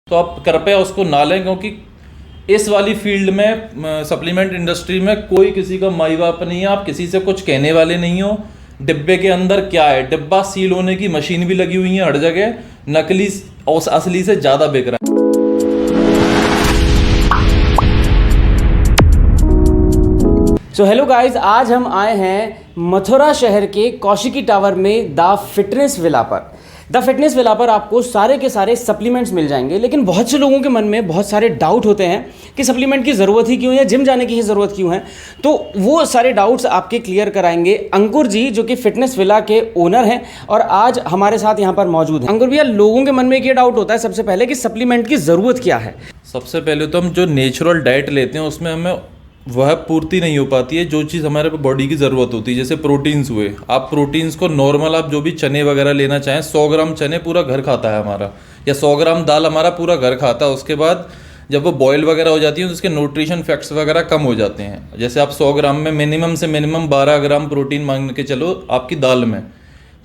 तो आप कृपया उसको ना लें, क्योंकि इस वाली फील्ड में सप्लीमेंट इंडस्ट्री में कोई किसी का माई बाप नहीं है। आप किसी से कुछ कहने वाले नहीं हो। डिब्बे के अंदर क्या है, डिब्बा सील होने की मशीन भी लगी हुई है हर जगह, नकली और असली से ज़्यादा बिक रहा है। सो हेलो गाइज, आज हम आए हैं मथुरा शहर के कौशिकी टावर में द फिटनेस विला पर। द फिटनेस विला पर आपको सारे के सारे सप्लीमेंट्स मिल जाएंगे, लेकिन बहुत से लोगों के मन में बहुत सारे डाउट होते हैं कि सप्लीमेंट की ज़रूरत ही क्यों है, जिम जाने की ही ज़रूरत क्यों है। तो वो सारे डाउट्स आपके क्लियर कराएंगे अंकुर जी, जो कि फिटनेस विला के ओनर हैं और आज हमारे साथ यहाँ पर मौजूद हैं। अंकुर भैया, लोगों के मन में एक ये डाउट होता है सबसे पहले कि सप्लीमेंट की ज़रूरत क्या है। सबसे पहले तो हम जो नेचुरल डाइट लेते हैं उसमें हमें वह पूर्ति नहीं हो पाती है जो चीज़ हमारे बॉडी की ज़रूरत होती है। जैसे प्रोटीन्स हुए, आप प्रोटीन्स को नॉर्मल आप जो भी चने वगैरह लेना चाहें, 100 ग्राम चने पूरा घर खाता है हमारा, या 100 ग्राम दाल हमारा पूरा घर खाता है। उसके बाद जब वो बॉयल वगैरह हो जाती है तो उसके न्यूट्रिशन फैक्ट्स वगैरह कम हो जाते हैं। जैसे आप 100 ग्राम में मिनिमम से मिनिमम 12 ग्राम प्रोटीन मांग के चलो आपकी दाल में,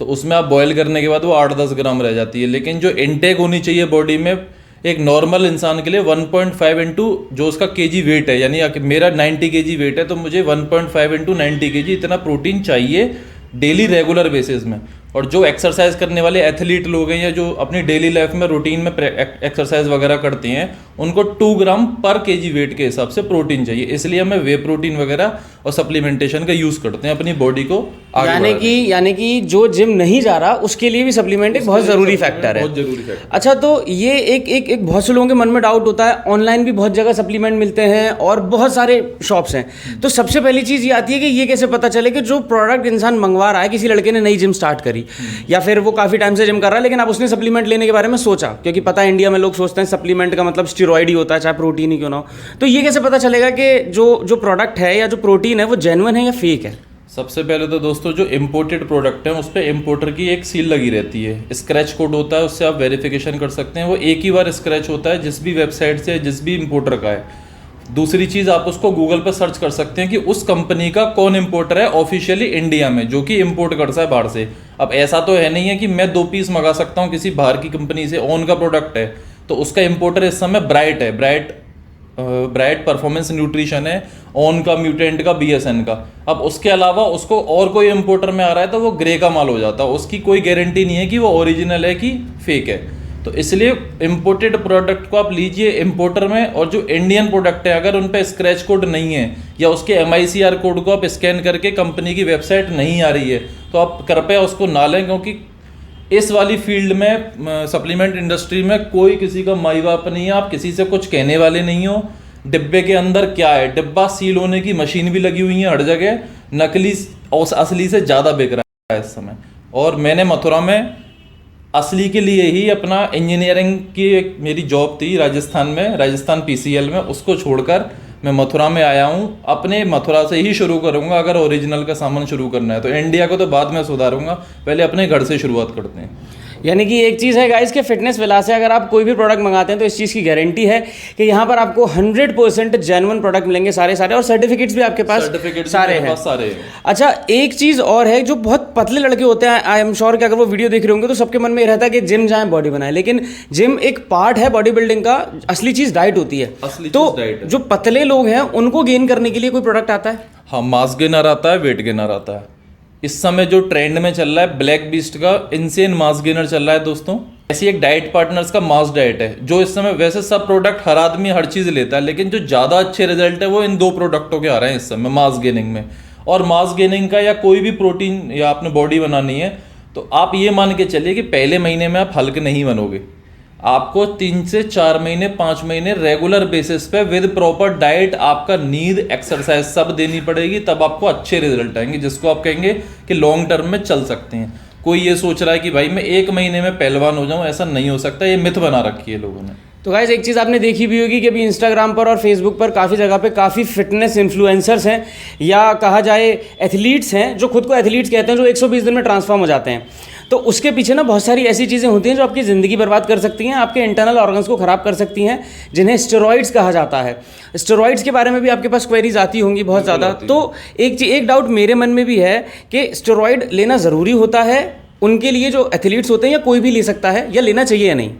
तो उसमें आप बॉयल करने के बाद वो 8-10 ग्राम रह जाती है। लेकिन जो इनटेक होनी चाहिए बॉडी में एक नॉर्मल इंसान के लिए 1.5 इंटू जो उसका केजी वेट है, यानी मेरा 90 केजी वेट है तो मुझे 1.5 इंटू 90 केजी इतना प्रोटीन चाहिए डेली रेगुलर बेसिस में। और जो एक्सरसाइज करने वाले एथलीट लोग हैं या जो अपनी डेली लाइफ में रूटीन में एक्सरसाइज वगैरह करते हैं, उनको 2 ग्राम पर केजी वेट के हिसाब से प्रोटीन चाहिए। इसलिए हमें वे प्रोटीन वगैरह और सप्लीमेंटेशन का यूज़ करते हैं अपनी बॉडी को आगे यानी कि जो जिम नहीं जा रहा उसके लिए भी सप्लीमेंट एक बहुत ज़रूरी फैक्टर है। बहुत जरूरी फैक्टर। अच्छा, तो ये एक बहुत से लोगों के मन में डाउट होता है। ऑनलाइन भी बहुत जगह सप्लीमेंट मिलते हैं और बहुत सारे शॉप्स हैं, तो सबसे पहली चीज़ ये आती है कि ये कैसे पता चले कि जो प्रोडक्ट इंसान मंगवा रहा है, किसी लड़के ने नई जिम स्टार्ट करी या फिर वो काफ़ी टाइम से जिम कर रहा है, लेकिन अब उसने सप्लीमेंट लेने के बारे में सोचा, क्योंकि पता है इंडिया में लोग सोचते हैं सप्लीमेंट का मतलब स्टेरॉइड ही होता है, चाहे प्रोटीन ही क्यों ना हो। तो ये कैसे पता चलेगा कि जो प्रोडक्ट है या जो प्रोटीन है वो जेन्युइन है या फेक है। सबसे पहले तो दोस्तों जो इम्पोर्टेड प्रोडक्ट है उस पर इम्पोर्टर की एक सील लगी रहती है, स्क्रैच कोड होता है, उससे आप वेरिफिकेशन कर सकते हैं। वो एक ही बार स्क्रैच होता है जिस भी वेबसाइट से, जिस भी इम्पोर्टर का है। दूसरी चीज़, आप उसको गूगल पर सर्च कर सकते हैं कि उस कंपनी का कौन इम्पोर्टर है ऑफिशियली इंडिया में, जो कि इम्पोर्ट करता है बाहर से। अब ऐसा तो है नहीं है कि मैं 2 पीस मंगा सकता हूँ किसी बाहर की कंपनी से, ओन का प्रोडक्ट है तो उसका इम्पोर्टर इस समय ब्राइट है, ब्राइट परफॉर्मेंस न्यूट्रिशन है, ओन का, म्यूटेंट का, BSN का। अब उसके अलावा उसको और कोई इम्पोर्टर में आ रहा है तो वो ग्रे का माल हो जाता है, उसकी कोई गारंटी नहीं है कि वो ओरिजिनल है कि फेक है। तो इसलिए इम्पोर्टेड प्रोडक्ट को आप लीजिए इम्पोर्टर में, और जो इंडियन प्रोडक्ट है अगर उन पर स्क्रैच कोड नहीं है या उसके MICR कोड को आप स्कैन करके कंपनी की वेबसाइट नहीं आ रही है तो आप कृपया उसको ना लें, क्योंकि इस वाली फील्ड में सप्लीमेंट इंडस्ट्री में कोई किसी का माई बाप नहीं है। आप किसी से कुछ कहने वाले नहीं हो। डिब्बे के अंदर क्या है, डिब्बा सील होने की मशीन भी लगी हुई है हर जगह, नकली और असली से ज़्यादा बिक रहा है इस समय। और मैंने मथुरा में असली के लिए ही अपना इंजीनियरिंग की एक मेरी जॉब थी राजस्थान में, राजस्थान PCL में, उसको छोड़कर मैं मथुरा में आया हूँ। अपने मथुरा से ही शुरू करूँगा। अगर ओरिजिनल का सामान शुरू करना है तो इंडिया को तो बाद में सुधारूंगा, पहले अपने घर से शुरुआत करते हैं। यानी कि एक चीज़ है गाइस के फिटनेस विला से अगर आप कोई भी प्रोडक्ट मंगाते हैं तो इस चीज़ की गारंटी है कि यहाँ पर आपको 100% जेन्युइन प्रोडक्ट मिलेंगे सारे, और सर्टिफिकेट्स भी आपके पास सारे हैं। अच्छा, एक चीज़ और है, जो बहुत पतले लड़के होते हैं, आई एम श्योर कि अगर वो वीडियो देख रहे होंगे तो सबके मन में ये रहता है कि जिम जाएं, बॉडी बनाएं, लेकिन जिम एक पार्ट है बॉडी बिल्डिंग का, असली चीज़ डाइट होती है। तो जो पतले लोग हैं उनको गेन करने के लिए कोई प्रोडक्ट आता है? हाँ, मास गेनर आता है, वेट गेनर आता है। इस समय जो ट्रेंड में चल रहा है ब्लैक बीस्ट का इनसेन मास गेनर चल रहा है दोस्तों। ऐसी एक डाइट पार्टनर्स का मास डाइट है जो इस समय, वैसे सब प्रोडक्ट हर आदमी हर चीज़ लेता है, लेकिन जो ज़्यादा अच्छे रिजल्ट है वो इन 2 प्रोडक्टों के आ रहे हैं इस समय मास गेनिंग में। और मास गेनिंग का या कोई भी प्रोटीन या आपने बॉडी बनानी है तो आप ये मान के चलिए कि पहले महीने में आप हल्के नहीं बनोगे। आपको 3 से 4 महीने 5 महीने रेगुलर बेसिस पे विद प्रॉपर डाइट, आपका नींद, एक्सरसाइज सब देनी पड़ेगी, तब आपको अच्छे रिजल्ट आएंगे, जिसको आप कहेंगे कि लॉन्ग टर्म में चल सकते हैं। कोई ये सोच रहा है कि भाई मैं 1 महीने में पहलवान हो जाऊं, ऐसा नहीं हो सकता। ये मिथ बना रखी है लोगों ने। तो गाइस, एक चीज़ आपने देखी भी होगी कि अभी इंस्टाग्राम पर और फेसबुक पर काफ़ी जगह पे काफ़ी फिटनेस इन्फ्लुएंसर्स हैं या कहा जाए एथलीट्स हैं, जो खुद को एथलीट्स कहते हैं, जो 120 दिन में ट्रांसफॉर्म हो जाते हैं। तो उसके पीछे ना बहुत सारी ऐसी चीज़ें होती हैं जो आपकी ज़िंदगी बर्बाद कर सकती हैं, आपके इंटरनल ऑर्गन्स को ख़राब कर सकती हैं, जिन्हें स्टेरॉइड्स कहा जाता है। स्टेरॉइड्स के बारे में भी आपके पास क्वेरीज आती होंगी बहुत ज़्यादा। तो एक डाउट मेरे मन में भी है कि स्टेरॉइड लेना ज़रूरी होता है उनके लिए जो एथलीट्स होते हैं, या कोई भी ले सकता है, या लेना चाहिए या नहीं?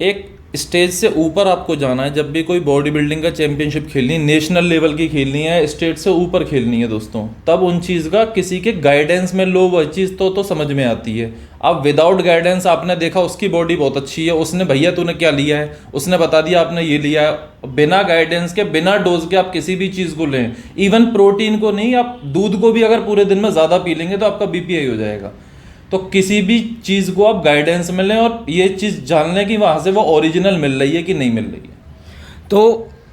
एक स्टेज से ऊपर आपको जाना है। जब भी कोई बॉडी बिल्डिंग का चैंपियनशिप खेलनी है, नेशनल लेवल की खेलनी है, स्टेज से ऊपर खेलनी है दोस्तों, तब उन चीज़ का किसी के गाइडेंस में लो वह चीज़ तो समझ में आती है। अब विदाउट गाइडेंस आपने देखा उसकी बॉडी बहुत अच्छी है, उसने भैया तूने क्या लिया है, उसने बता दिया आपने ये लिया है। बिना गाइडेंस के, बिना डोज के आप किसी भी चीज़ को लें, इवन प्रोटीन को नहीं, आप दूध को भी अगर पूरे दिन में ज़्यादा पी लेंगे तो आपका बीपीआई हो जाएगा। तो किसी भी चीज़ को आप गाइडेंस में लें और ये चीज़ जान लें कि वहाँ से वो ओरिजिनल मिल रही है कि नहीं मिल रही है। तो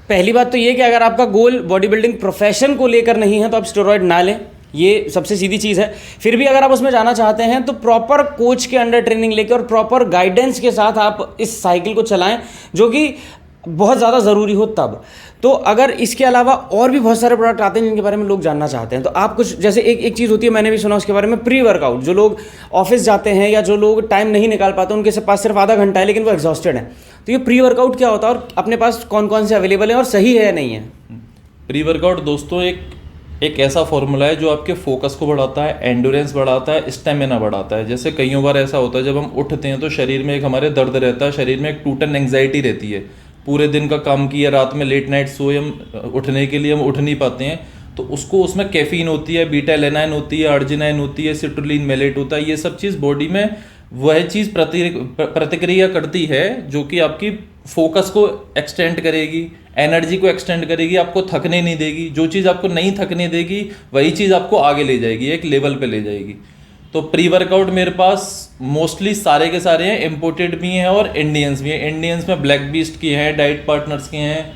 पहली बात तो ये कि अगर आपका गोल बॉडी बिल्डिंग प्रोफेशन को लेकर नहीं है तो आप स्टेरॉइड ना लें, ये सबसे सीधी चीज़ है। फिर भी अगर आप उसमें जाना चाहते हैं तो प्रॉपर कोच के अंडर ट्रेनिंग लेकर और प्रॉपर गाइडेंस के साथ आप इस साइकिल को चलाएं, जो कि बहुत ज़्यादा ज़रूरी हो तब। तो अगर इसके अलावा और भी बहुत सारे प्रोडक्ट आते हैं जिनके बारे में लोग जानना चाहते हैं, तो आप कुछ, जैसे एक चीज़ होती है, मैंने भी सुना उसके बारे में, प्री वर्कआउट। जो लोग ऑफिस जाते हैं या जो लोग टाइम नहीं निकाल पाते, उनके पास सिर्फ आधा घंटा है लेकिन वो एग्जॉस्टेड है, तो ये प्री वर्कआउट क्या होता है और अपने पास कौन कौन से अवेलेबल है और सही है या नहीं है? प्री वर्कआउट दोस्तों एक ऐसा फॉर्मूला है जो आपके फोकस को बढ़ाता है, एंडोरेंस बढ़ाता है, स्टेमिना बढ़ाता है। जैसे कईयों बार ऐसा होता है जब हम उठते हैं तो शरीर में एक हमारे दर्द रहता है, शरीर में एक टूटन एंग्जाइटी रहती है, पूरे दिन का काम किया, रात में लेट नाइट सोए, हम उठने के लिए हम उठ नहीं पाते हैं, तो उसको, उसमें कैफीन होती है, बीटा एलेनाइन होती है, अर्जिनाइन होती है, सिट्रुलिन मेलेट होता है। ये सब चीज़ बॉडी में वह चीज़ प्रतिक्रिया करती है जो कि आपकी फोकस को एक्सटेंड करेगी, एनर्जी को एक्सटेंड करेगी, आपको थकने नहीं देगी। जो चीज़ आपको नहीं थकने देगी वही चीज़ आपको आगे ले जाएगी, एक लेवल पे ले जाएगी। तो प्री वर्कआउट मेरे पास मोस्टली सारे के सारे हैं, इम्पोर्टेड भी हैं और इंडियंस भी हैं। इंडियंस में ब्लैक बीस्ट की हैं, डाइट पार्टनर्स की हैं,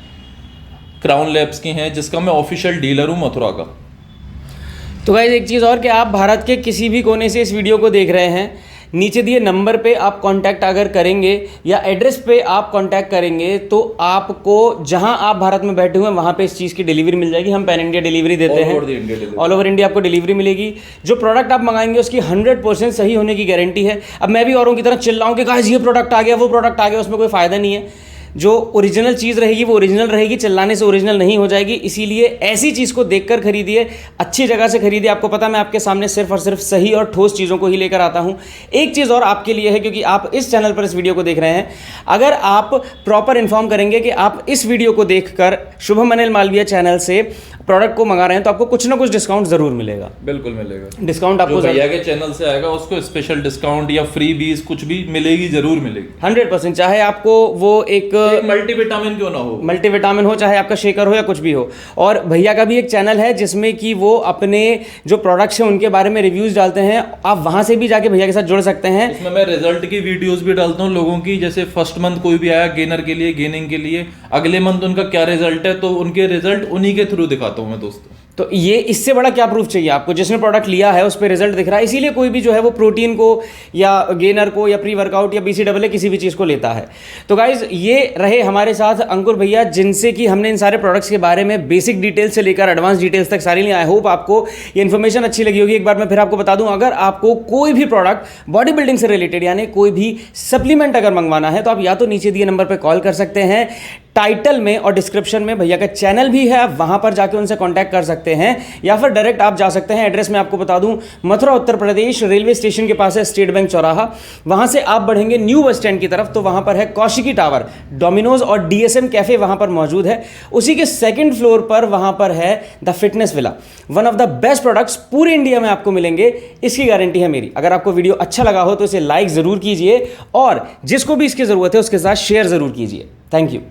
क्राउन लैब्स की हैं, जिसका मैं ऑफिशियल डीलर हूँ मथुरा का। तो गाइस एक चीज़ और कि आप भारत के किसी भी कोने से इस वीडियो को देख रहे हैं, नीचे दिए नंबर पे आप कांटेक्ट अगर करेंगे या एड्रेस पे आप कांटेक्ट करेंगे तो आपको जहां आप भारत में बैठे हुए हैं वहां पे इस चीज़ की डिलीवरी मिल जाएगी। हम पैन इंडिया डिलीवरी देते हैं, ऑल ओवर इंडिया आपको डिलीवरी मिलेगी। जो प्रोडक्ट आप मंगाएंगे उसकी 100% सही होने की गारंटी है। अब मैं भी औरों की तरह चिल्लाऊं कि गाइस ये प्रोडक्ट आ गया, वो प्रोडक्ट आ गया, उसमें कोई फ़ायदा नहीं है। जो ओरिजिनल चीज़ रहेगी वो ओरिजिनल रहेगी, चिल्लाने से ओरिजिनल नहीं हो जाएगी। इसीलिए ऐसी चीज़ को देखकर खरीदिए, अच्छी जगह से खरीदिए। आपको पता मैं आपके सामने सिर्फ और सिर्फ सही और ठोस चीज़ों को ही लेकर आता हूँ। एक चीज़ और आपके लिए है, क्योंकि आप इस चैनल पर इस वीडियो को देख रहे हैं, अगर आप प्रॉपर इन्फॉर्म करेंगे कि आप इस वीडियो को देखकर शुभम अनिल मालवीय चैनल से प्रोडक्ट को मंगा रहे हैं तो आपको कुछ ना कुछ डिस्काउंट जरूर मिलेगा। बिल्कुल मिलेगा डिस्काउंट आपको, भैया के चैनल से आएगा उसको स्पेशल डिस्काउंट या फ्री बीज कुछ भी मिलेगी, जरूर मिलेगी 100%। चाहे आपको वो एक मल्टीविटामिन क्यों ना हो, मल्टीविटामिन हो, चाहे आपका शेकर हो या कुछ भी हो। और भैया का भी एक चैनल है जिसमें कि वो अपने जो प्रोडक्ट्स हैं उनके बारे में रिव्यूज डालते हैं, आप वहां से भी जाके भैया के साथ जुड़ सकते हैं। उसमें मैं रिजल्ट की वीडियोस भी डालता हूँ लोगों की। जैसे फर्स्ट मंथ कोई भी आया गेनर के लिए, गेनिंग के लिए, अगले मंथ उनका क्या रिजल्ट है, तो उनके रिजल्ट उन्हीं के थ्रू दिखाता हूँ मैं दोस्तों। तो ये इससे बड़ा क्या प्रूफ चाहिए आपको? जिसने प्रोडक्ट लिया है उस पर रिजल्ट दिख रहा है। इसीलिए कोई भी जो है वो प्रोटीन को या गेनर को या प्री वर्कआउट या BCAA किसी भी चीज़ को लेता है। तो गाइज ये रहे हमारे साथ अंकुर भैया, जिनसे कि हमने इन सारे प्रोडक्ट्स के बारे में बेसिक डिटेल्स से लेकर एडवांस डिटेल्स तक सारी ली। आई होप आपको ये इन्फॉर्मेशन अच्छी लगी होगी। एक बार मैं फिर आपको बता दूं, अगर आपको कोई भी प्रोडक्ट बॉडी बिल्डिंग से रिलेटेड यानी कोई भी सप्लीमेंट अगर मंगवाना है तो आप या तो नीचे दिए नंबर पर कॉल कर सकते हैं, टाइटल में और डिस्क्रिप्शन में भैया का चैनल भी है, आप वहां पर जाके उनसे कांटेक्ट कर सकते हैं, या फिर डायरेक्ट आप जा सकते हैं। एड्रेस मैं आपको बता दूं, मथुरा उत्तर प्रदेश, रेलवे स्टेशन के पास है स्टेट बैंक चौराहा। वहां से आप बढ़ेंगे न्यू बस स्टैंड की तरफ तो वहां पर है कौशिकी टावर, डोमिनोज और DSM कैफे वहां पर मौजूद है। उसी के सेकंड फ्लोर पर वहां पर है the fitness villa. One of the best products पूरे इंडिया में आपको मिलेंगे, इसकी गारंटी है मेरी। अगर आपको वीडियो अच्छा लगा हो तो इसे लाइक जरूर कीजिए और जिसको भी इसकी जरूरत है उसके साथ शेयर जरूर कीजिए। Thank you.